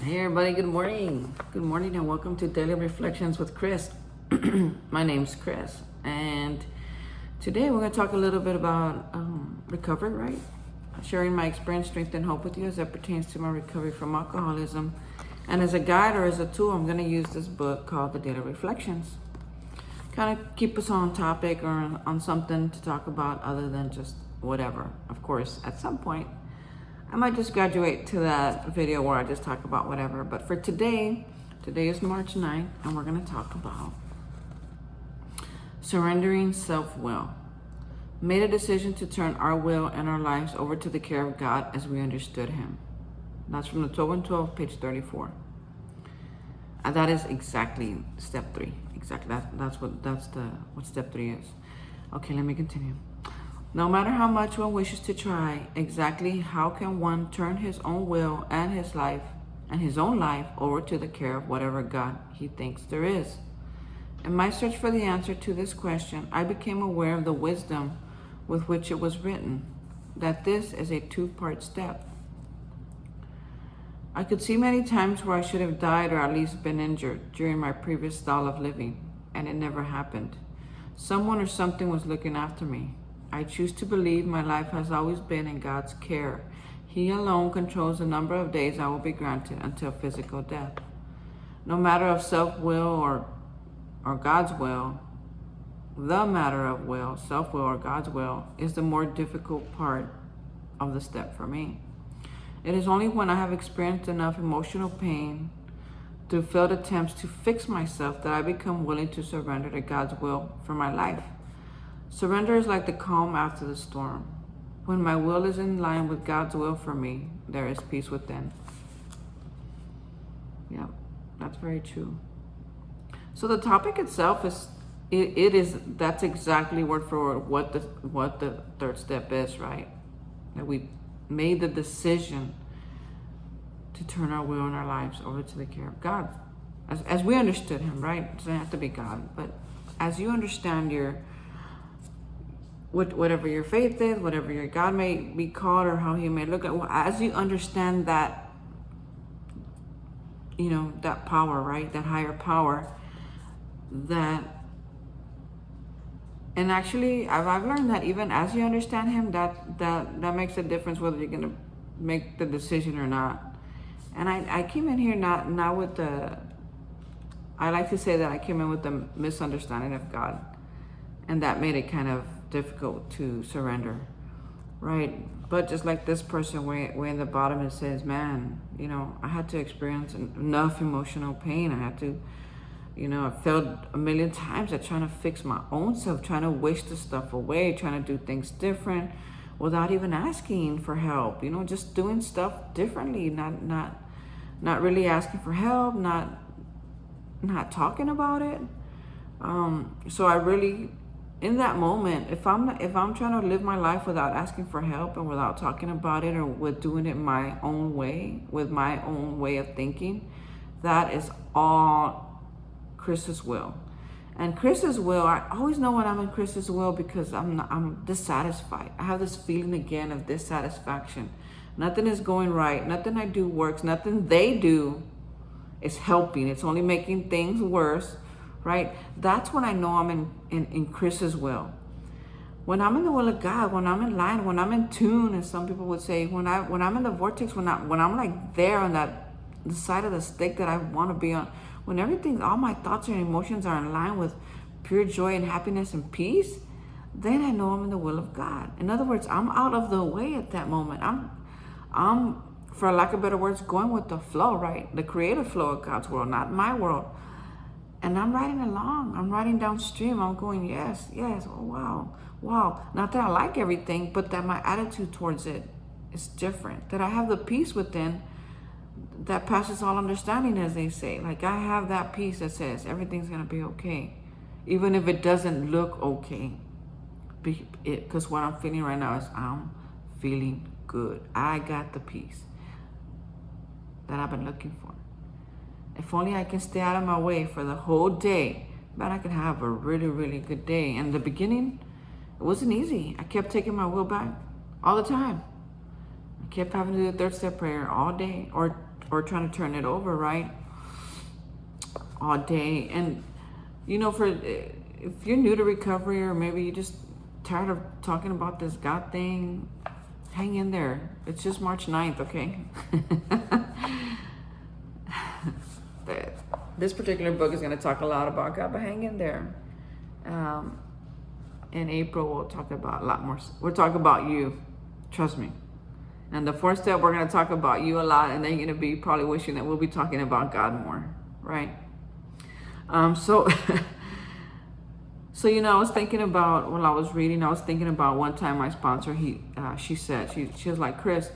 Hey everybody, good morning. Good morning and welcome to Daily Reflections with Chris. My name's Chris, and today we're going to talk a little bit about recovery, right? Sharing my experience, strength, and hope with you as it pertains to my recovery from alcoholism. And as a guide or as a tool, I'm going to use this book called The Daily Reflections. Kind of keep us on topic or on something to talk about other than just whatever. Of course, at some point, I might just graduate to that video where I just talk about whatever. But for today is March 9th, and we're going to talk about surrendering self-will. Made a decision to turn our will and our lives over to the care of God as we understood Him. That's from the 12 and 12, page 34. And that is exactly step 3. Exactly. That's what step 3 is. Okay, let me continue. No matter how much one wishes to try, exactly how can one turn his own will and his life and his own life over to the care of whatever God he thinks there is? In my search for the answer to this question, I became aware of the wisdom with which it was written, that this is a 2-part step. I could see many times where I should have died or at least been injured during my previous style of living, and it never happened. Someone or something was looking after me. I choose to believe my life has always been in God's care. He alone controls the number of days I will be granted until physical death. No matter of self-will or God's will, the matter of will, self-will or God's will, is the more difficult part of the step for me. It is only when I have experienced enough emotional pain through failed attempts to fix myself that I become willing to surrender to God's will for my life. Surrender is like the calm after the storm. When my will is in line with God's will for me, there is peace within. Yeah, that's very true. So the topic itself that's exactly word for word what the third step is, right? That we made the decision to turn our will and our lives over to the care of God. As we understood Him, right? It doesn't have to be God, but as you understand whatever your faith is, whatever your God may be called or how He may look like, well, as you understand that, that power, right? That higher power, and actually I've learned that even as you understand Him, that makes a difference whether you're going to make the decision or not. And I came in here not with I like to say that I came in with the misunderstanding of God, and that made it kind of difficult to surrender, right? But just like this person way in the bottom, it says, man, I had to experience enough emotional pain. I had to, I failed a million times at trying to fix my own self, trying to wish the stuff away, trying to do things different without even asking for help, just doing stuff differently, not really asking for help, not talking about it. So I really, in that moment, if I'm trying to live my life without asking for help and without talking about it or with doing it my own way, with my own way of thinking, that is all Chris's will. And Chris's will, I always know when I'm in Chris's will because I'm dissatisfied. I have this feeling again of dissatisfaction. Nothing is going right. Nothing I do works. Nothing they do is helping. It's only making things worse, right? That's when I know I'm in Chris's will. When I'm in the will of God, when I'm in line, when I'm in tune, as some people would say, when I'm in the vortex, when I'm like there on the side of the stick that I want to be on, when all my thoughts and emotions are in line with pure joy and happiness and peace, then I know I'm in the will of God. In other words, I'm out of the way at that moment. I'm, for lack of better words, going with the flow, right? The creative flow of God's world, not my world. And I'm riding along. I'm riding downstream. I'm going, yes, oh, wow. Not that I like everything, but that my attitude towards it is different. That I have the peace within that passes all understanding, as they say. Like I have that peace that says everything's going to be okay. Even if it doesn't look okay. Because what I'm feeling right now is I'm feeling good. I got the peace that I've been looking for. If only I can stay out of my way for the whole day, man, I could have a really, really good day. In the beginning, it wasn't easy. I kept taking my will back all the time. I kept having to do the third step prayer all day, or or trying to turn it over, right? All day. And you know, for if you're new to recovery, or maybe you're just tired of talking about this God thing, hang in there. It's just March 9th, okay? This particular book is going to talk a lot about God, but hang in there. In April, we'll talk about a lot more. We'll talk about you. Trust me. And the fourth step, we're going to talk about you a lot, and then you're going to be probably wishing that we'll be talking about God more, right? So, you know, I was thinking about, while I was reading, I was thinking about one time my sponsor, she said, she was like, Chris,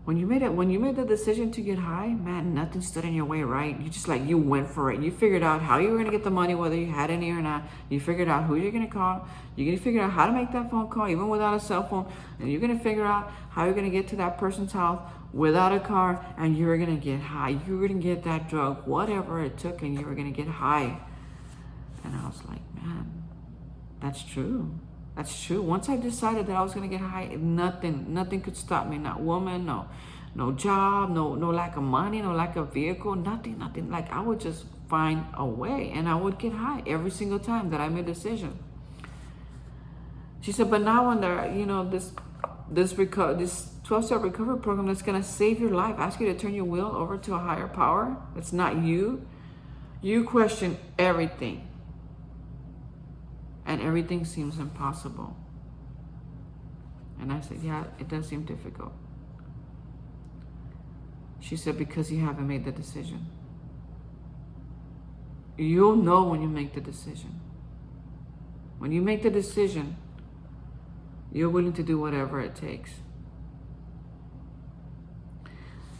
when you made the decision to get high, man, nothing stood in your way, right? You went for it. You figured out how you were going to get the money, whether you had any or not. You figured out who you're going to call. You're going to figure out how to make that phone call, even without a cell phone. And you're going to figure out how you're going to get to that person's house without a car. And you're going to get high. You're going to get that drug, whatever it took, and you were going to get high. And I was like, man, that's true. That's true. Once I decided that I was going to get high, nothing could stop me. Not woman, no job, no lack of money, no lack of vehicle, nothing. Like, I would just find a way, and I would get high every single time that I made a decision. She said, but now under, you know, this 12-step recovery program that's going to save your life, ask you to turn your will over to a higher power. It's not you. You question everything. And everything seems impossible. And I said, yeah, it does seem difficult. She said, because you haven't made the decision. You'll know when you make the decision. When you make the decision, you're willing to do whatever it takes.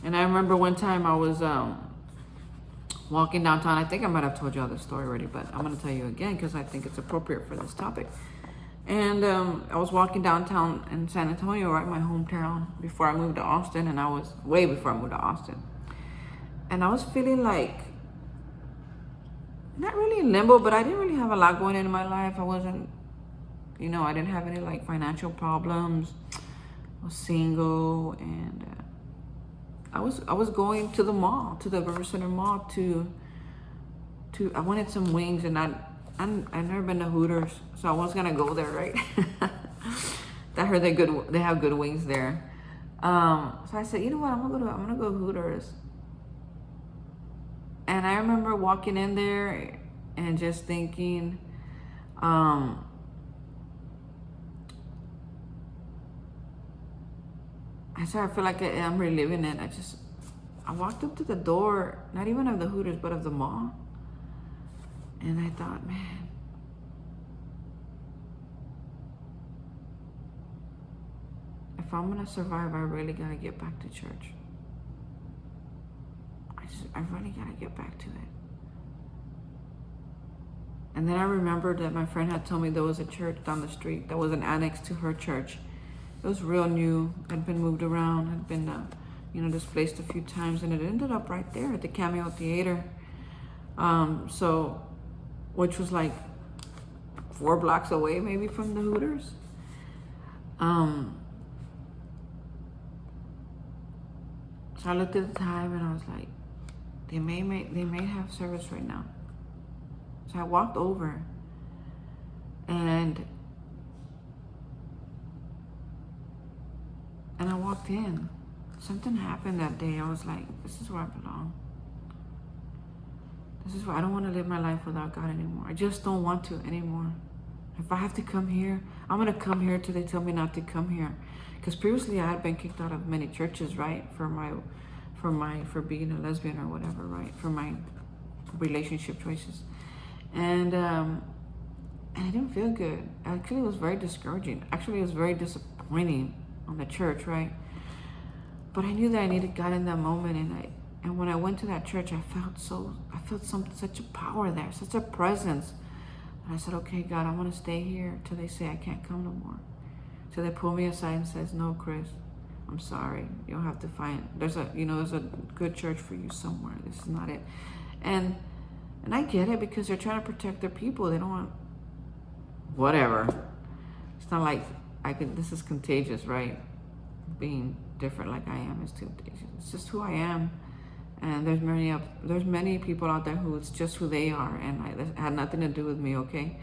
And I remember one time I was walking downtown. I think I might have told you all this story already, but I'm going to tell you again because I think it's appropriate for this topic. And I was walking downtown in San Antonio, right, my hometown, before I moved to Austin, and I was way before I moved to Austin. And I was feeling like, not really in limbo, but I didn't really have a lot going on in my life. I wasn't, you know, I didn't have any like financial problems. I was single, and I was going to the mall, to the River Center Mall, to I wanted some wings, and I've never been to Hooters, so I was gonna go there, right? I heard they have good wings there. So I said, you know what, I'm gonna go to Hooters. And I remember walking in there and just thinking, I feel like I'm reliving it. I walked up to the door, not even of the Hooters, but of the mall. And I thought, man, if I'm gonna survive, I really gotta get back to church. I really gotta get back to it. And then I remembered that my friend had told me there was a church down the street that was an annex to her church. It was real new, had been moved around, had been, displaced a few times, and it ended up right there at the Cameo Theater. Which was like 4 blocks away, maybe, from the Hooters. So I looked at the time and I was like, they may have service right now. So I walked over, and I walked in. Something happened that day. I was like, this is where I belong. This is where I don't want to live my life without God anymore. I just don't want to anymore. If I have to come here, I'm going to come here till they tell me not to come here. Because previously I had been kicked out of many churches, right? For being a lesbian or whatever, right? For my relationship choices. And it didn't feel good. Actually, it was very discouraging. Actually, it was very disappointing on the church, right? But I knew that I needed God in that moment, and when I went to that church, I felt such a power there, such a presence. And I said, okay, God, I want to stay here till they say I can't come no more. So they pull me aside and says, no, Chris, I'm sorry. You'll have to find, there's a good church for you somewhere. This is not it. And I get it, because they're trying to protect their people. They don't want, whatever. It's not like this is contagious, right? Being different like I am is contagious. It's just who I am. And there's many people out there who it's just who they are, and it had nothing to do with me. Okay.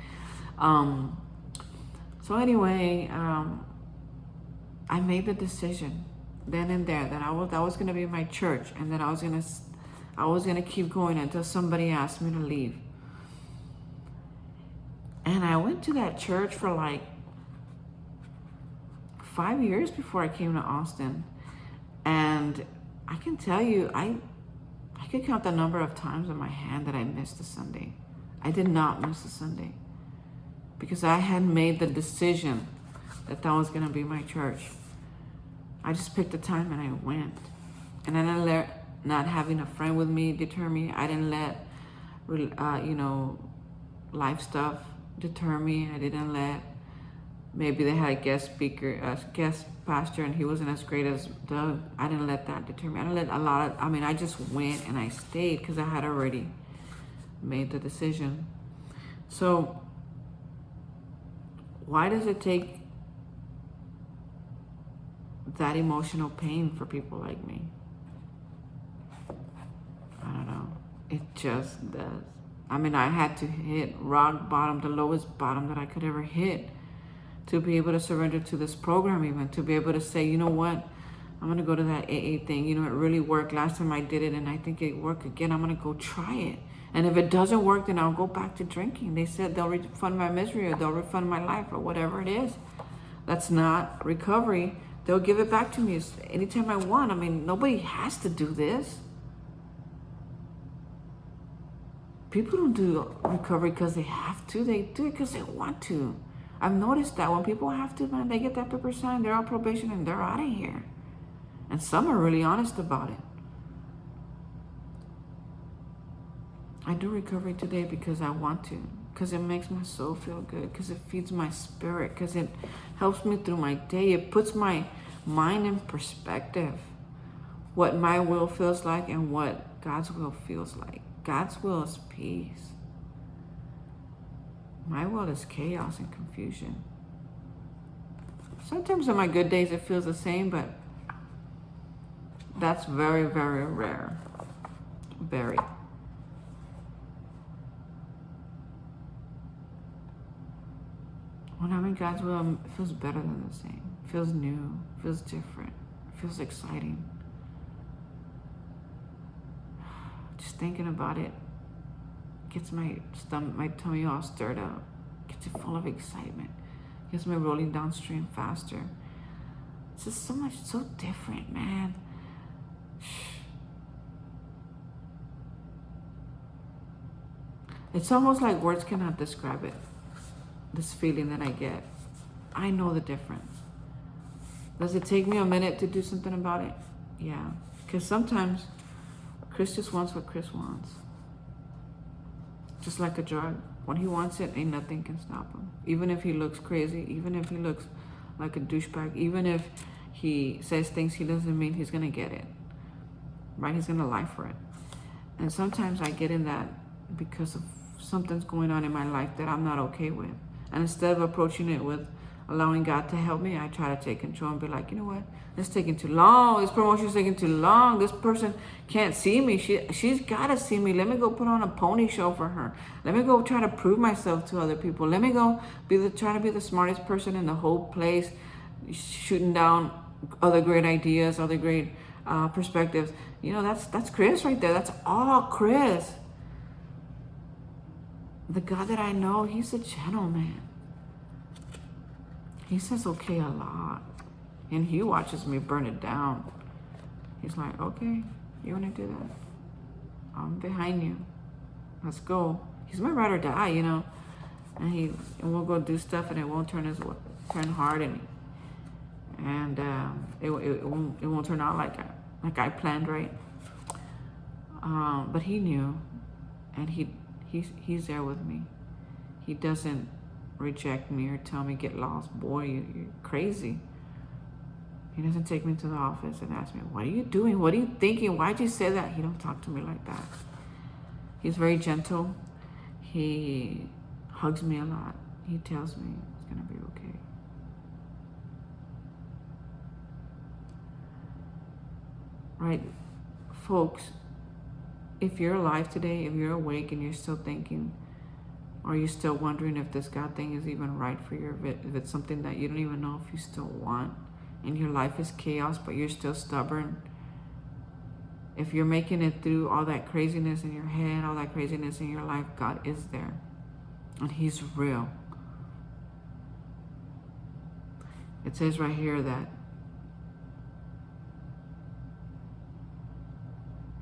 Um, so anyway, I made the decision then and there that that was gonna be my church, and that I was gonna keep going until somebody asked me to leave. And I went to that church for like 5 years before I came to Austin. And I can tell you, I could count the number of times on my hand that I missed a Sunday. I did not miss a Sunday because I had made the decision that was going to be my church. I just picked a time and I went. And I didn't let not having a friend with me deter me. I didn't let, life stuff deter me. I didn't let, maybe they had a guest pastor, and he wasn't as great as Doug. I didn't let that deter me. I didn't let I just went and I stayed because I had already made the decision. So why does it take that emotional pain for people like me? I don't know. It just does. I had to hit rock bottom, the lowest bottom that I could ever hit, to be able to surrender to this program, even to be able to say, you know what, I'm going to go to that AA thing. It really worked last time I did it, and I think it worked again. I'm going to go try it. And if it doesn't work, then I'll go back to drinking. They said they'll refund my misery, or they'll refund my life, or whatever it is. That's not recovery. They'll give it back to me anytime I want. Nobody has to do this. People don't do recovery because they have to. They do it because they want to. I've noticed that when people have to, man, they get that paper signed, they're on probation, and they're out of here. And some are really honest about it. I do recovery today because I want to, because it makes my soul feel good, because it feeds my spirit, because it helps me through my day. It puts my mind in perspective, what my will feels like and what God's will feels like. God's will is peace. My will is chaos and confusion. Sometimes on my good days it feels the same, but that's very, very rare. Very. When I'm in God's will, it feels better than the same. It feels new, it feels different, it feels exciting. Just thinking about it gets my tummy all stirred up, gets it full of excitement, gets me rolling downstream faster. It's just so different, man. It's almost like words cannot describe it. This feeling that I get. I know the difference. Does it take me a minute to do something about it? Yeah. Because sometimes Chris just wants what Chris wants. Just like a drug. When he wants it, ain't nothing can stop him. Even if he looks crazy, even if he looks like a douchebag, even if he says things he doesn't mean, he's gonna get it. Right? He's gonna lie for it. And sometimes I get in that because of something's going on in my life that I'm not okay with. And instead of approaching it with allowing God to help me, I try to take control and be like, you know what? It's taking too long. This promotion's taking too long. This person can't see me. She's got to see me. Let me go put on a pony show for her. Let me go try to prove myself to other people. Let me go try to be the smartest person in the whole place, shooting down other great ideas, other great perspectives. That's Chris right there. That's all Chris. The God that I know, he's a gentleman. He says okay a lot. And he watches me burn it down. He's like, okay, you want to do that? I'm behind you. Let's go. He's my ride or die, And we'll go do stuff, and it won't turn hard, and it won't turn out like I planned, right? But he knew, and he's there with me. He doesn't reject me or tell me get lost. Boy, you're crazy. He doesn't take me to the office and ask me, what are you doing? What are you thinking? Why'd you say that? He don't talk to me like that. He's very gentle. He hugs me a lot. He tells me it's gonna be okay. Right, folks, if you're alive today, if you're awake and you're still thinking, or you're still wondering if this God thing is even right for you, if it's something that you don't even know if you still want, and your life is chaos, but you're still stubborn, if you're making it through all that craziness in your head, all that craziness in your life, God is there. And He's real. It says right here that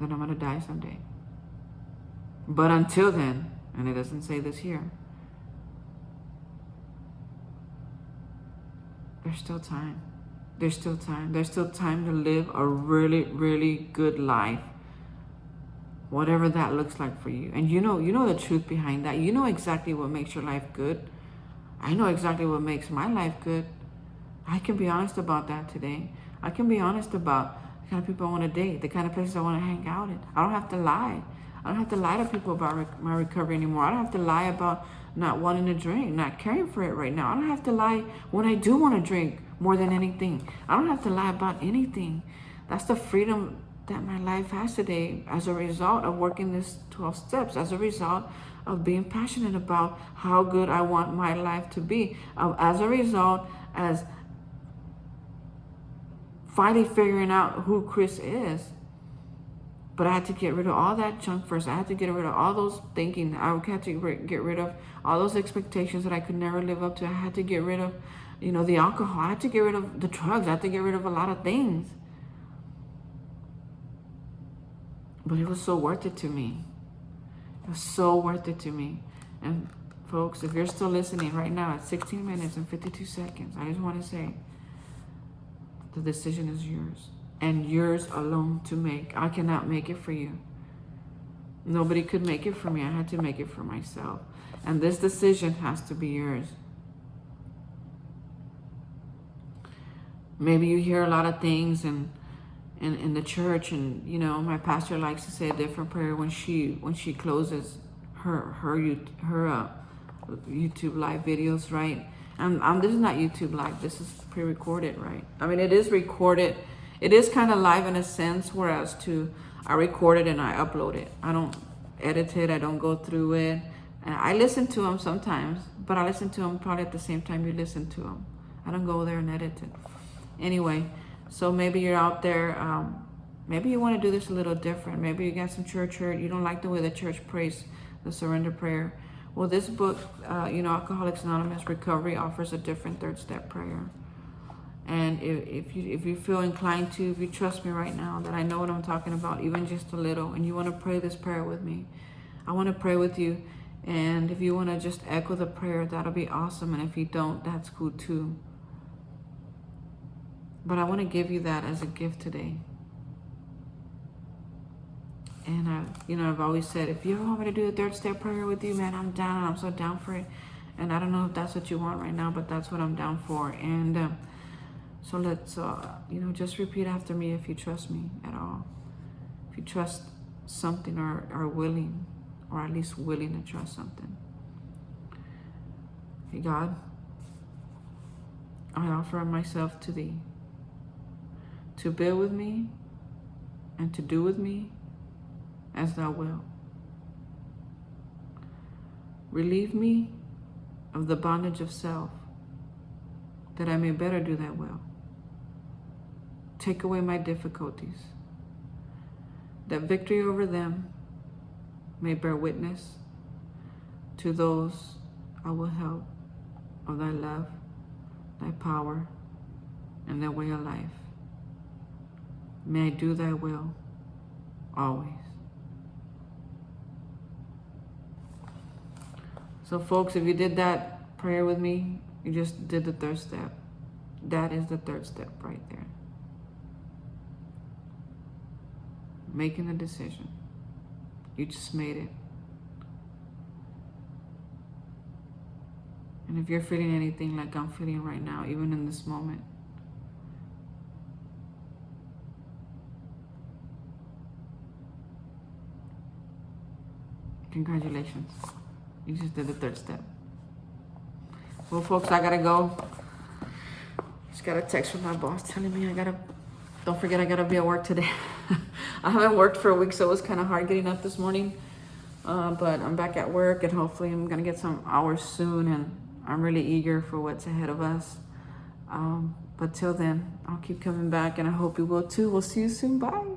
I'm going to die someday. But until then, and it doesn't say this here, there's still time. There's still time. There's still time to live a really, really good life. Whatever that looks like for you. And you know the truth behind that. You know exactly what makes your life good. I know exactly what makes my life good. I can be honest about that today. I can be honest about the kind of people I want to date, the kind of places I want to hang out in. I don't have to lie. I don't have to lie to people about my recovery anymore. I don't have to lie about not wanting to drink, not caring for it right now. I don't have to lie when I do want to drink more than anything. I don't have to lie about anything. That's the freedom that my life has today as a result of working this 12 steps, as a result of being passionate about how good I want my life to be, as a result, as finally figuring out who Chris is. But I had to get rid of all that junk first. I had to get rid of all those thinking. I had to get rid of all those expectations that I could never live up to. I had to get rid of, the alcohol. I had to get rid of the drugs. I had to get rid of a lot of things. But it was so worth it to me. It was so worth it to me. And folks, if you're still listening right now at 16 minutes and 52 seconds, I just want to say the decision is yours. And yours alone to make. I cannot make it for you. Nobody could make it for me. I had to make it for myself. And this decision has to be yours. Maybe you hear a lot of things in the church, and my pastor likes to say a different prayer when she closes her YouTube live videos, right? This is not YouTube live. This is pre-recorded, right? I mean, it is recorded. It is kind of live in a sense, whereas I record it and I upload it. I don't edit it. I don't go through it. And I listen to them sometimes, but I listen to them probably at the same time you listen to them. I don't go there and edit it. Anyway, so maybe you're out there. Maybe you want to do this a little different. Maybe you got some church hurt. You don't like the way the church prays the surrender prayer. Well, this book, Alcoholics Anonymous Recovery, offers a different third step prayer. And if you feel inclined to, if you trust me right now that I know what I'm talking about, even just a little, and you want to pray this prayer with me, I want to pray with you. And if you want to just echo the prayer, that'll be awesome. And if you don't, that's cool too. But I want to give you that as a gift today. And I've always said, if you ever want me to do a third step prayer with you, man, I'm down. I'm so down for it. And I don't know if that's what you want right now, but that's what I'm down for. And so let's, just repeat after me if you trust me at all. If you trust something or are willing, or at least willing to trust something. Hey, God, I offer myself to Thee, to bear with me and to do with me as Thou wilt. Relieve me of the bondage of self, that I may better do Thy will. Take away my difficulties, that victory over them may bear witness to those I will help of Thy love, Thy power, and Thy way of life. May I do Thy will always. So folks, if you did that prayer with me, you just did the third step. That is the third step right there. Making a decision. You just made it. And if you're feeling anything like I'm feeling right now, even in this moment, congratulations. You just did the third step. Well, folks, I gotta go. Just got a text from my boss telling me don't forget I gotta be at work today. I haven't worked for a week, so it was kind of hard getting up this morning. But I'm back at work, and hopefully I'm gonna get some hours soon, and I'm really eager for what's ahead of us. But till then, I'll keep coming back, and I hope you will too. We'll see you soon. Bye.